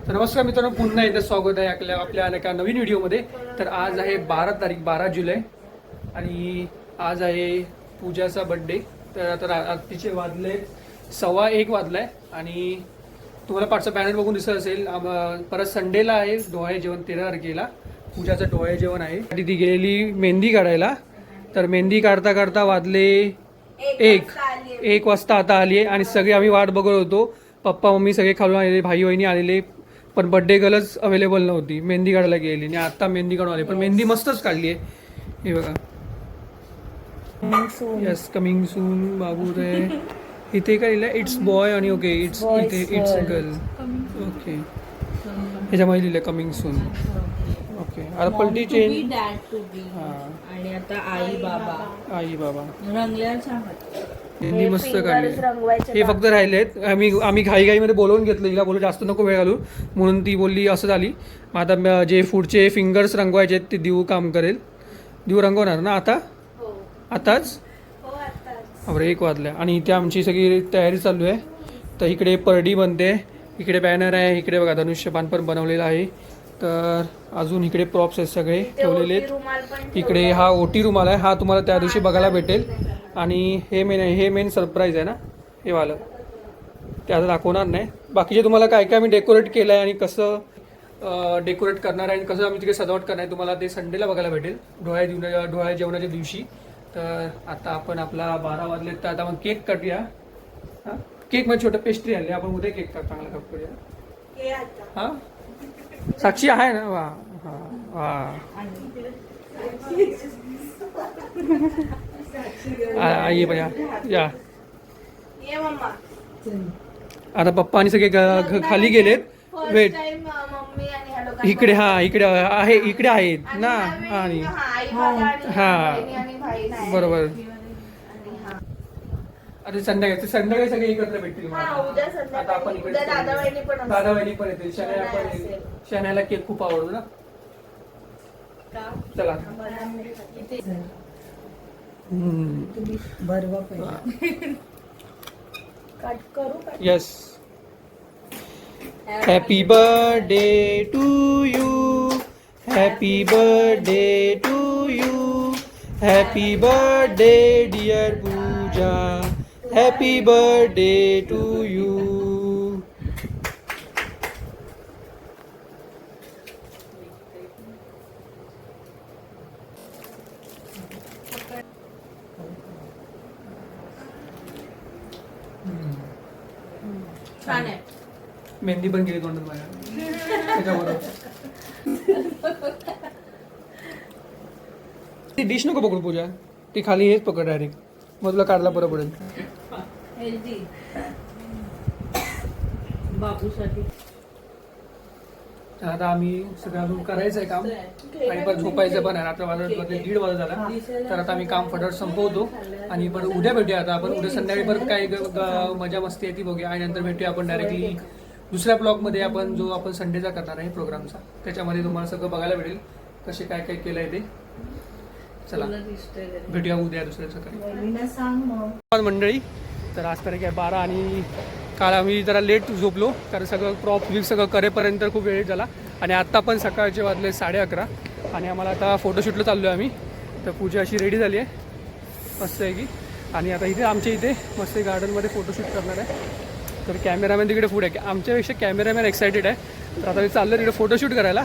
तर नमस्कार मित्रांनो, पुन्हा एकदा स्वागत आहे आपल्या एका नवीन व्हिडिओमध्ये. तर आज आहे 12 जुलै आणि आज आहे पूजाचा बड्डे. तर आता रात्रीचे वाजले 1:15 वाजलाय आणि तुम्हाला पाठचा बॅनर बघून दिसत असेल. परत संडेला आहे डोहाळे जेवण, 13 तारखेला पूजाचं डोहाळे जेवण आहे. ती गेलेली मेहंदी काढायला, तर मेहंदी काढता काढता वाजले 1 वाजता आता आली आहे आणि सगळे आम्ही वाट बघत होतो. पप्पा मम्मी सगळे खालून आलेले, भाई बहिणी आलेले, पण बड्डे गर्लच अवेलेबल नव्हती. मेहंदी काढायला गेली आणि आता मेहंदी काढून आले, पण मेहंदी मस्तच काढली आहे. हे बघा, यस कमिंग सून बाबू रे. इथे काय लिहिलं, इट्स बॉय आणि ओके इट्स इथे इट्स गर्ल. ओके, ह्याच्यामध्ये लिहिलं कमिंग सून. ओके, आता पलटी चेंज. आणि आता आई बाबा रंगल्या छान मेहंदी मस्त काढली. हे फक्त राहिलेत. आम्ही घाईमध्ये बोलवून घेतलं हिला, बोलू जास्त नको वेळ घालू म्हणून. ती बोलली असं झाली. मग आता जे पुढचे फिंगर्स रंगवायचे आहेत ते दिवू काम करेल. दिवू रंगवणार ना आता? आताच? बरं, 1 वाजल्या आणि इथे आमची सगळी तयारी चालू आहे. तर इकडे परडी बनते, इकडे बॅनर आहे, इकडे बघा धनुष्यबाण पण बनवलेला आहे. तर अजून इकडे प्रॉप्स आहेत सगळे ठेवलेले आहेत. इकडे हा ओटी रुमाल आहे, हा तुम्हाला त्या दिवशी बघायला भेटेल. आणि हे मेन सरप्राईज आहे ना, हे वालं ते आता दाखवणार नाही. बाकीचे तुम्हाला काय काय आम्ही डेकोरेट केलं आहे आणि कसं डेकोरेट करणार आहे आणि कसं आम्ही तिकडे सजावट करणार आहे तुम्हाला ते संडेला बघायला भेटेल, डोहाळे जेवणाच्या दिवशी. तर आता आपण आपला 12 वाजले, तर आता आपण केक काटूया. हां, केक मध्ये छोटं पेस्ट्री आणले आपण, उद्या केक चांगला काप करूया. हां, साक्षी आहे ना? वा वा वा, ये बघा या. आता पप्पा आणि सगळे खाली गेलेत. वेट, इकडे इकडे आहे, इकडे आहेत ना. आणि हा बरोबर. आता संध्याकाळी सगळे एकत्र भेटतील. आता आपण इकडे दादा वहिनी पण येतील. शनायाला केक खूप आवडतो ना. चला yes. Happy birthday to you, happy birthday to you, happy birthday dear Pooja, happy birthday to you. छान आहे. मेहंदी पण गेली तोंडात माझ्या त्याच्याबरोबर. ती डिश नको पकडू पूजा, ती खाली हेच पकड डायरेक्ट, मग तुला काढला बरं पडेल. हेल्दी बाबूसाठी. आता आम्ही सगळं अजून करायचं आहे काम आणि पण झोपायचं पण आहे. आता 1:30 वाजत झाला, तर आता आम्ही काम फटाफट संपवतो आणि परत उद्या भेटूया. आता आपण उद्या संध्याकाळी परत काय मजा मस्ती आहे ती बघूया आणि नंतर भेटूया आपण डायरेक्टली दुसऱ्या ब्लॉगमध्ये. आपण जो आपण संडेचा करणार आहे प्रोग्रामचा, त्याच्यामध्ये तुम्हाला सगळं बघायला भेटेल कसे काय काय केलं आहे ते. चला भेटूया उद्या दुसऱ्या सकाळी मंडळी. तर आज तारीख आहे 12 आणि काल आम्ही जरा लेट झोपलो कारण सगळं प्रॉप वीक सगळं करेपर्यंत खूप वेळ झाला. आणि आत्ता पण सकाळचे वाजले 11:30 आणि आम्हाला आता फोटोशूटला चाललो आहे आम्ही. तर पूजा अशी रेडी झाली आहे मस्त आहे की. आणि आता इथे आमच्या इथे मस्त गार्डनमध्ये फोटोशूट करणार आहे. तर कॅमेरामॅन तिकडे पुढे आहे, आमच्यापेक्षा कॅमेरामॅन एक्सायटेड आहे. तर आता मी चाललो तिकडे फोटोशूट करायला.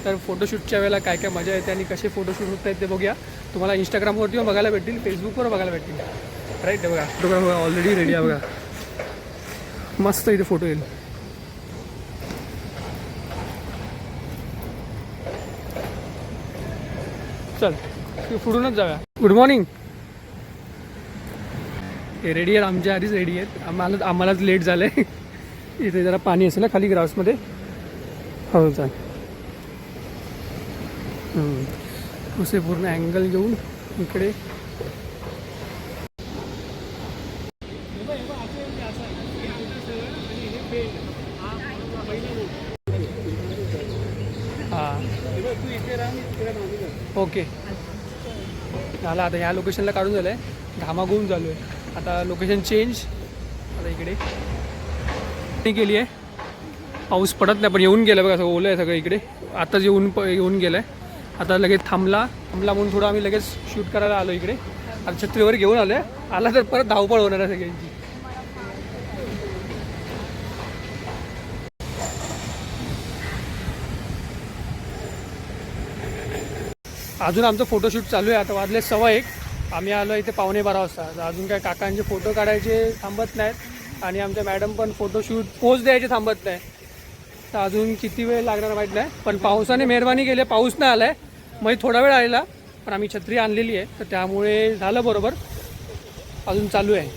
तर फोटोशूटच्या वेळेला काय काय मजा येते आणि कसे फोटोशूट होत आहेत ते बघूया. तुम्हाला इंस्टाग्रामवरती बघायला भेटतील, फेसबुकवर बघायला भेटतील. राईट आहे बघा, बघा ऑलरेडी रेडी आहे बघा, मस्त इथे फोटो येईल. चल पुढूनच जाऊया. Good morning. हे रेडी आहेत, आमच्या आधीच रेडी आहेत. आम्हालाच लेट झालं आहे. इथे जरा पाणी असेल ना खाली ग्राउंड्समध्ये. हो चाल, असे पूर्ण अँगल घेऊन इकडे. हां ओके झालं. आता ह्या लोकेशनला काढून झालं आहे, घामाघूम चालू आहे. आता लोकेशन चेंज. आता इकडे केली आहे पाऊस पडत नाही पण येऊन गेलं बघा, असं ओलं आहे सगळं इकडे. आताच येऊन गेलं आहे. आता लगेच थांबला म्हणून थोडं आम्ही लगेच शूट करायला आलो इकडे. आता छत्रीवर घेऊन आलो आहे. आला तर परत धावपळ होणार आहे सगळ्यांची. अजून आमचं फोटोशूट चालू आहे. आता वाजले 1:15. आम्ही आलो इथे 12:15 वाजता. अजून काय काकांचे फोटो काढायचे थांबत नाहीत आणि आमच्या मॅडम पण फोटोशूट पोज द्यायचे थांबत नाही. तर अजून किती वेळ लागणार माहीत नाही. पण पावसाने मेहरबानी केली, पाऊस नाही आला आहे. मग थोडा वेळ आलेला पण आम्ही छत्री आणलेली आहे तर त्यामुळे झालं बरोबर. अजून चालू आहे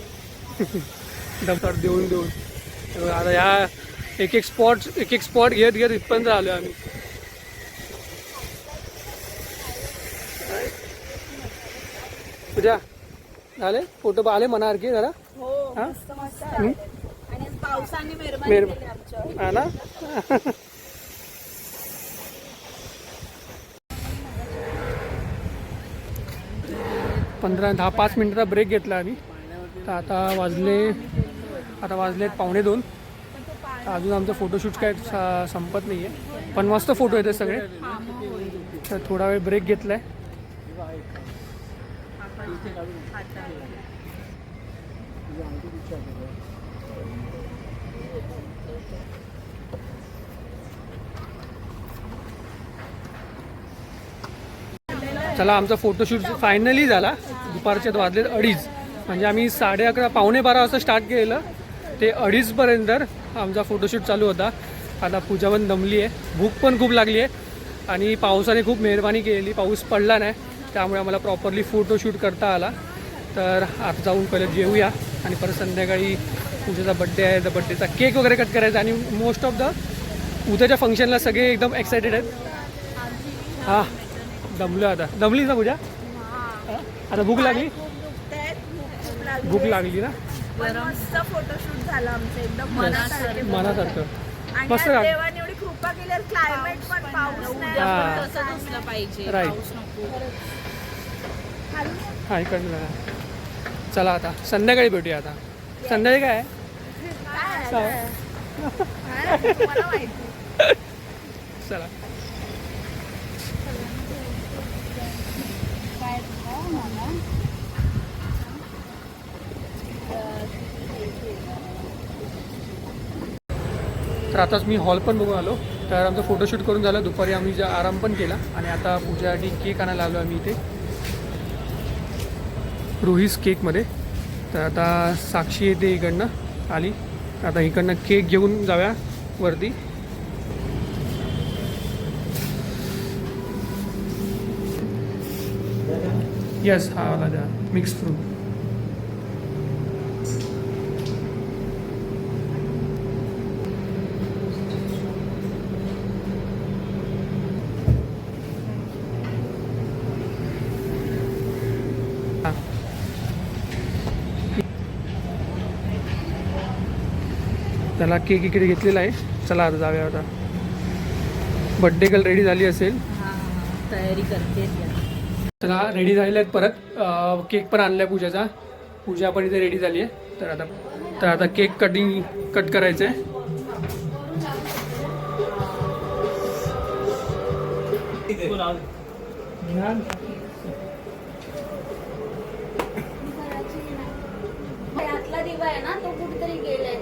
दमदार देऊन आता ह्या एक एक स्पॉट घेत इथपर्यंत आलो आम्ही. पूजा झाले फोटो आले मनासारखे जरा. पावसाने हा ना. 15-10-5 मिनिटाचा ब्रेक घेतला आम्ही. तर आता वाजलेत 1:45. तर अजून आमचं फोटोशूट काय संपत नाही आहे पण मस्त फोटो येते सगळे. तर थोडा वेळ ब्रेक घेतला आहे. चला आमचा फोटोशूट फायनली झाला. दुपारच्या वाजलेत 2:30. म्हणजे आम्ही 11:30 12:45 वाजता स्टार्ट केलं ते 2:30 पर्यंत आमचा फोटोशूट चालू होता. आता पूजा पण दमली आहे, भूक पण खूप लागली आहे आणि पावसाने खूप मेहरबानी केलेली. पाऊस पडला नाही त्यामुळे आम्हाला प्रॉपरली फोटोशूट करता आला. तर आता जाऊन पहिलं जेवूया आणि परत संध्याकाळी पूजेचा बड्डे आहे. तर बड्डेचा केक वगैरे कट करायचा आणि मोस्ट ऑफ द उद्याच्या फंक्शनला सगळे एकदम एक्सायटेड आहेत. हां दमलो आता. दमलीस ना पूजा? आता भूक लागली ना. मस्त फोटोशूट झाला आमचं एकदम मनासारखं मस्त. देवाने एवढी कृपा केली, क्लायमेट पण पाऊस नाही तसंच असलं पाहिजे. राईट. हा इकडनं चला आता संध्याकाळी भेटूया. आता संध्याकाळी काय चला. तर आताच मी हॉल पण बघून आलो. तर आमचं फोटोशूट करून झालं. दुपारी आम्ही आराम पण केला आणि आता पूजासाठी केक आणायला आलो आम्ही इथे रोहीस केकमध्ये. तर आता साक्षी येते इकडनं आली. आता इकडनं केक घेऊन जाऊया वरती. यस हा वाला द्या मिक्स फ्रूट. त्याला केक इकडे घेतलेला आहे. चला आता जाऊया. आता बड्डे गर्ल रेडी झाली असेल, तयारी करते. चला रेडी झालेले आहेत. परत केक पण आणला आहे पूजाचा. पूजा पण इथे रेडी झाली आहे. तर आता केक कट करायचं आहे. दिवा आहे ना तो कुठेतरी गेलाय.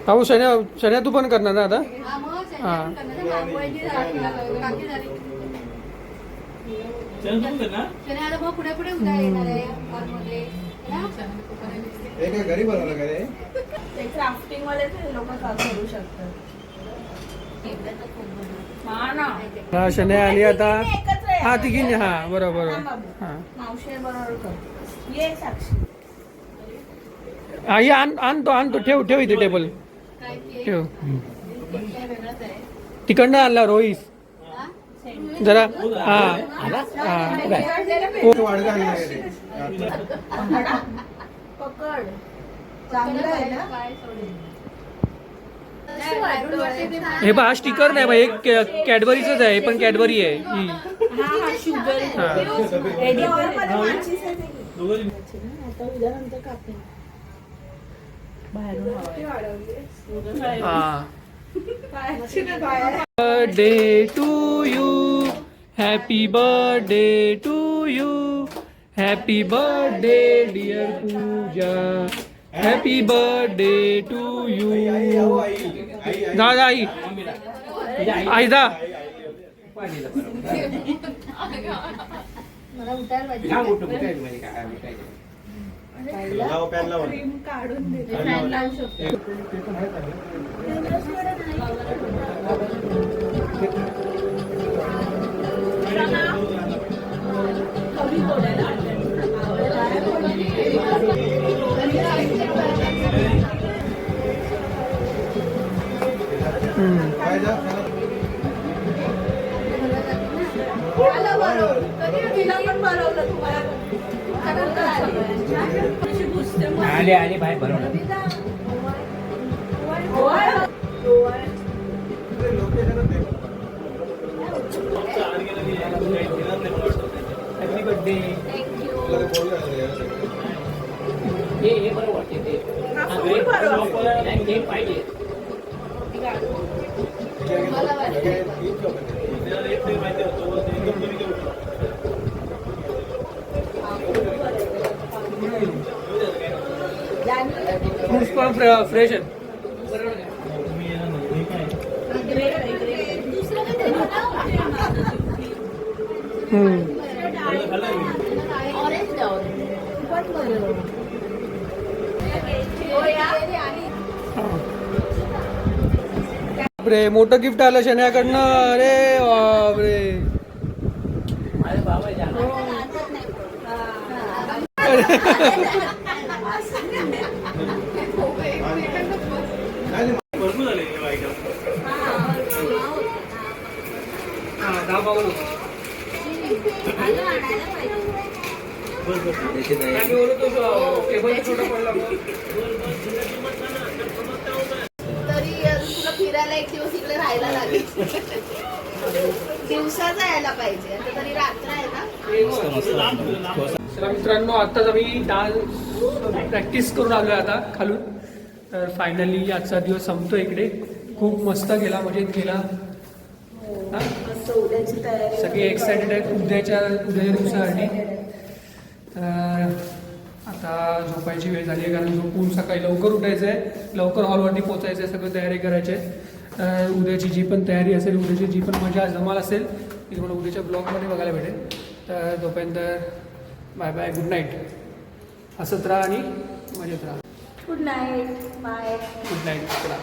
पाहू शन्या तू पण करणार ना आता. हां पुढे पुढे उद्या येणार आहे घरी बनवलं का रे? ते क्राफ्टिंग वाले लोक करू शकतात. शन्या आली आता. हा तिघी हा बरोबर. हां मावशी बरोबर कर. ये साक्षी. आई आणतो ठेव इथे टेबल ठेव. तिकडनं आणला रोहिस जरा. पकड चांगलं आहे ना. हे पहा स्टिकर नाही भाई, कॅडबरीच आहे, हे पण कॅडबरी आहे ही. Birthday to you, happy birthday to you, happy birthday dear Pooja, happy birthday to you. जा जा आई, आई जा. मला उठायला पाहिजे. फॅन लावू शकतो. आले आले बाहेर बरोबर. Happy birthday. हे बरोबर ते पाहिजे. फ्रुट्स पण फ्रेश आहेत. ऑरेंज द्या, बापरे, मोठं गिफ्ट आलं शन्याकडनं. अरे बापरे. अरे बाबा तरी तुला फिरायला एक दिवस इकडे राहायला लागेल. दिवसाचा यायला पाहिजे, आता तरी रात्र आहे ना. चला मित्रांनो, आत्ताच आम्ही डान्स प्रॅक्टिस करून आलोय आता खालून. तर फायनली आजचा दिवस संपतो इकडे. खूप मस्त गेला, मजेत गेला. उद्याची तयारी. सगळे एक्सायटेड आहेत उद्याच्या दिवसासाठी. तर आता झोपायची वेळ झाली आहे, कारण झोपून सकाळी लवकर उठायचं आहे, लवकर हॉलवरती पोचायचं आहे, सगळं तयारी करायची आहे. उद्याची जी पण तयारी असेल, उद्याची जी पण मजा जमाल असेल ती तुम्हाला उद्याच्या ब्लॉगमध्ये बघायला भेटेल. तर तोपर्यंत बाय बाय, गुड नाईट. हसत राहा आणि मजेत राहा. Good night, bye. Good night. चला.